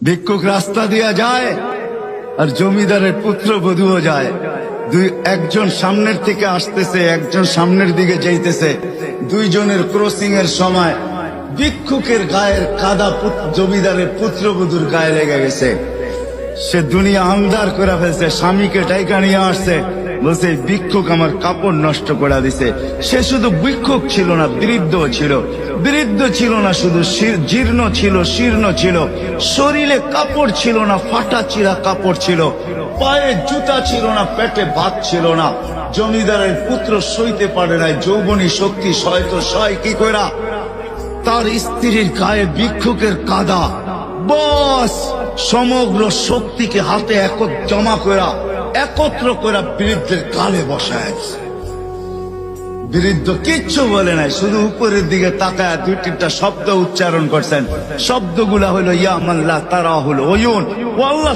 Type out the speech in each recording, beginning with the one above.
ভিক্ষুক রাস্তা দিয়া যায় আর জমিদারের পুত্রবধূও যায়। একজন সামনের থেকে আসতেছে, একজন সামনের দিকে যাইতেছে। দুইজনের ক্রসিং এর সময় ভিক্ষুকের গায়ের কাদা জমিদারের পুত্রবধূর গায়ে লেগে গেছে। সে দুনিয়া আন্দার করে ফেলছে, স্বামীকে ডাইকা নিয়ে আসছে, বলছে ভিক্ষুক আমার কাপড় নষ্ট করে দিছে। সে শুধু ভিক্ষুক ছিল না, বৃদ্ধ ছিল। বৃদ্ধ ছিল না শুধু, জীর্ণ ছিল, শীর্ণ ছিল। শরীরে কাপড় ছিল না, ফাটা চিরা কাপড় ছিল। পায়ে জুতা ছিল না, পেটে ভাত ছিল না। জমিদারের পুত্র সইতে পারে নাই, যৌবনী শক্তি সয়তো সয় কি কইরা তার স্ত্রীর গায়ে ভিক্ষুকের কাদা। বস সমগ্র শক্তিকে হাতে জমা করা, একত্র করা বৃদ্ধের গালে বসায়। বৃদ্ধ কিচ্ছু বলে নাই, শুধু উপরের দিকে তাকায় দুই তিনটা শব্দ উচ্চারণ করছেন। শব্দগুলা হলো ইয়া মাল্লা তারা হলো ওয়ুন, ও আল্লাহ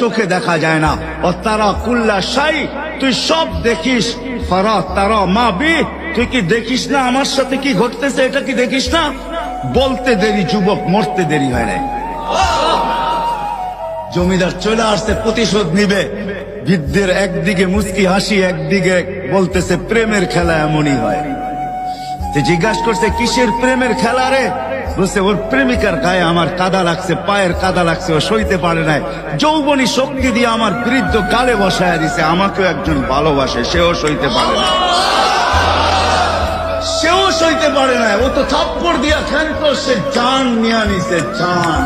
চোখে দেখা যায় না। ও তারা কুল্লা শাই, তুই সব দেখিস। ফারা তারা মা বি, তুই কি দেখিস না আমার সাথে কি ঘটতেছে? এটা কি দেখিস না? বলতে দেরি যুবক, মরতে দেরি হয় নাই। জমিদার চলে আসছে, প্রতিশোধ নিবে। বৃদ্ধের একদিকে মুস্কি হাসি, একদিকে বলতেছে প্রেমের খেলা এমনই হয়। জিজ্ঞাসা করছে কিসের প্রেমের খেলা রে? বলছে ওর প্রেমিকার গায়ে আমার কাদা লাগছে, পায়ের কাদা লাগছে, ও সইতে পারে নাই। যৌবনী শক্তি দিয়ে আমার বৃদ্ধ গালে বসায় দিছে। আমাকেও একজন ভালোবাসে, সেও সইতে পারে না, সেও সইতে পারে না। ও তো থাপ্পড় দিয়া খেলতো, সে জান নিয়ে নিছে, জান।